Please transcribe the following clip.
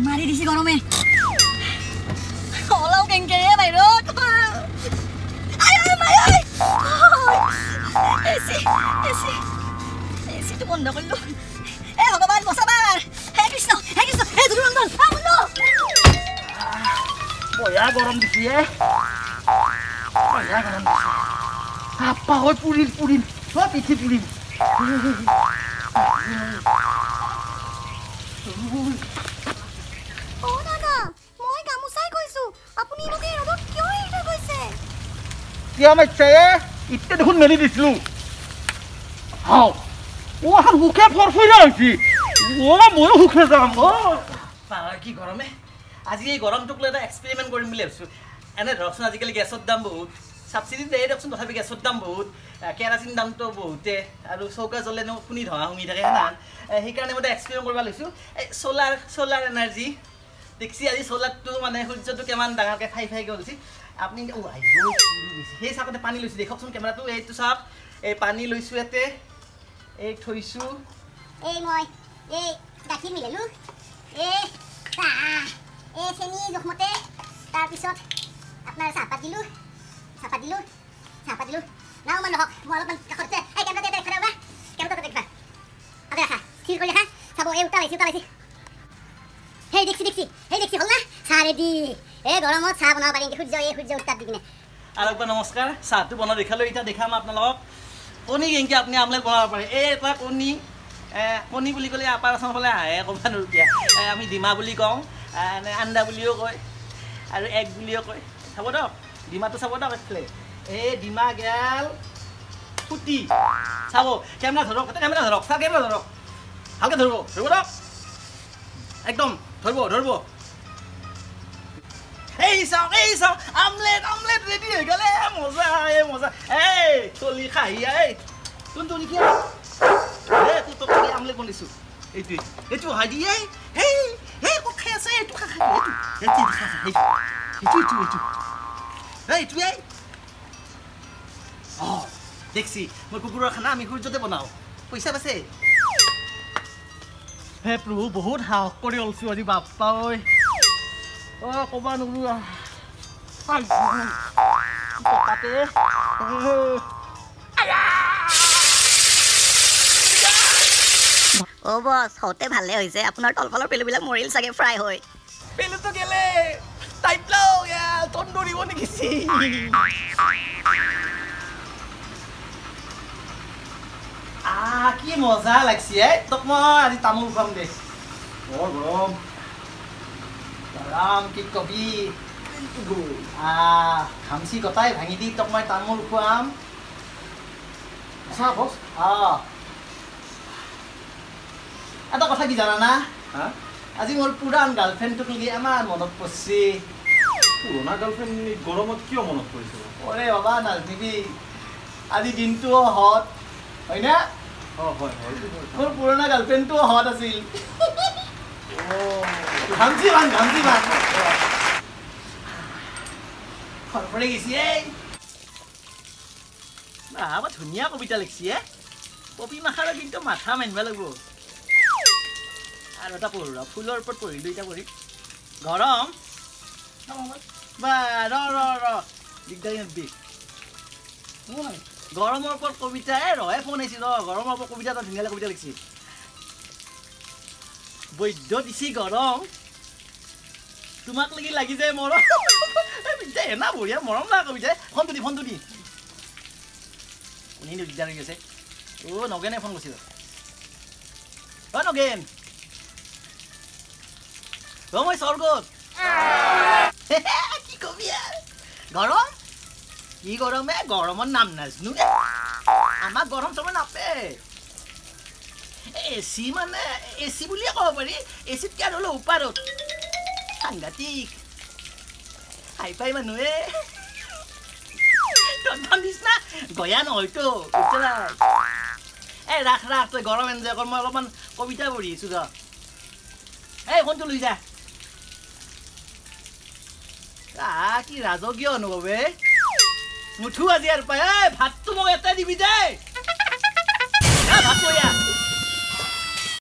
মারি দিছি গরমে ওলাও কেঙ্কে রে বাইরত আয় আয় মাই আয় এসি তো বন্ধ করলো এ ভগবান বসাবার হে কৃষ্ণ হে দুর্গন্ধন বন্ধ বয়া গরম দিছি বয়া গরম দিছি আপা হয় পুরিল সব পিঠি পুরিল ও দাদা মই গামুচাই কৈছো আপুনি নকে ৰদত কিয় এটা কৈছে কিয় মাইছে ইতে দেখোন মেলি দিছিলো হাও ও হান হুকে ফরফইরা হইছি ও মই হুকে যাম ও পাৰ কি গৰমে আজি এই গৰমটোক লৈ এটা এক্সপেৰিমেণ্ট কৰিম বুলি ভাবিছোঁ এনে ধৰকচোন আজিকালি গেছৰ দাম বহুত সাবসিডি দিয়ে দিয়কচোন তথাপি গেছৰ দাম বহুত কেৰাচিন দামটো বহুতে আৰু চৌকা জ্বলেনো শুনি ধোঁৱা শুঙি থাকে না সেইকাৰণে মই এক্সপেৰিমেণ্ট কৰিব লৈছোঁ এই চ'লাৰ এনাৰ্জি দেখছি আজি চ'লাৰটো মানে সূৰ্যটো কিমান ডাঙৰকৈ ফাই গৈছে আপুনি সেই চাকতে পানী লৈছোঁ দেখকচোন কেমেৰাটো এইটো চাওক এই পানী লৈছোঁ ইয়াতে এই থৈছোঁ এই মই এই গাখীৰ মিলালোঁ চেনি জোখমতে তাৰপিছত আপোনাৰ চাহপাত দিলোঁ না মান নহওক মই অলপমান কাষতে এই কেমেৰাতে দেখা ৰবা কেমেৰাতে দেখা আদে ৰাখা স্থিৰ কৰি ৰাখা চাব এই উতালাইছি হেই দেখছি হ'ল না চাহ ৰেডি এই গৰমত চাহ বনাব পাৰিম সূৰ্য উত্তাপ দি কিনে আৰু একবাৰ নমস্কাৰ চাহটো বনাই দেখালোঁ এতিয়া দেখাম আপোনালোকক কণী কেনেকৈ আপুনি আমলেট বনাব পাৰে এই এটা কণী বুলি ক'লে আপাৰ আছামৰ ফালে আহে ক'বা নৰুকীয়া আমি ডিমা বুলি কওঁ আণ্ডা বুলিও কয় আৰু এগ বুলিও কয় চাব দিয়ক ডিমাটো চাব দিয়ক এইফালে এই ডিমা গেল ফুটি চাব কেমেৰা ধৰক চাহ কেমেৰা ধৰক ভালকৈ ধৰিব দিয়ক একদম ধৰিব এই চাওক আমলেট ৰেডি হৈ গ'লে মজা এই চলি খাহি কোনটো নেকি তোক আমলেট বনাইছোঁ এইটো হয় দিয়ে এই ক'ত খাই আছে এইটো এইটোৱে অঁ দেখছি মই কুকুৰৰ খানা আমি সূৰ্যতে বনাওঁ পইচা পাইছে হে প্ৰভু বহুত সাহস কৰি ওলছোঁ আজি বাপ্পা ঐ অঁ ক'বা নোৱাৰো পকাতে অ' বছ হওঁতে ভালে হৈছে আপোনাৰ তলফালৰ পেলুবিলাক মৰিল চাগে ফ্ৰাই হৈ পেলুটো গেলে টাইপলো তন্দুৰিব নেকি কি মজা লাগছি তোক মই আজি তামোল খুৱাম দে বৰ গৰম কি কবি ঘামচি গটাই ভাঙি দি তোক মই তামোল খুৱাম বছ এটা কথা কি জানা না আজি মোৰ পুৰাণ গাৰ্লফ্ৰেণ্ডটোক লাগি আমাৰ মনত পৰিছে পুৰণা গাৰ্লফ্ৰেণ্ড গৰমত কিয় মনত পৰিছে অৰে বাবা নাজনিবি আজি দিনটোও হট হয় না মোৰ পুৰণা গাৰ্লফ্ৰেণ্ডটোও হট আছিল ঘামচি বান খৰখৰে গেছি বৰ ধুনীয়া কবিতা লিখছি কবি মাখাৰ কিন্তু মাথা মানিব লাগিব আৰু এটা পঢ়ো ফুলৰ ওপৰত পঢ়িলোঁ এতিয়া পঢ়ি গৰম বা দিগদাৰী নদী গৰমৰ ওপৰত কবিতা ৰহে ফোন আহিছিল গৰমৰ ওপৰত কবিতা এটা ধুনীয়া কবিতা লিখছি বৈদ্য দিছি গৰম তোমাক লাগি যায় মৰম এনা বঢ়িয়া মৰম না কবিতা ফোনটো দি শুনি দিগদাৰ হৈ গৈছে নগেনে ফোন কৰিছিল নগেন মই স্বৰ্গত কি কবি গৰম কি গৰমে গৰমৰ নাম নাজনো আমাক গৰম চৰম নাপে এচি মানে এচি বুলিয়ে ক'ব পাৰি এচিতকৈ আৰু হ'লেও ওপাৰত সাংঘাতিক হাই ফাই মানুহে নিচিনা গয়া নহয়তো ৰাখ তই গৰম এনজয় কৰ মই অলপমান কবিতা পঢ়ি আছোঁ ৰ ফোনটো লৈ যা কি ৰাজকীয় অনুভৱে নুঠো আজি আৰু পাই ভাতটো মোক এটাই দিবি দে ভাত লৈ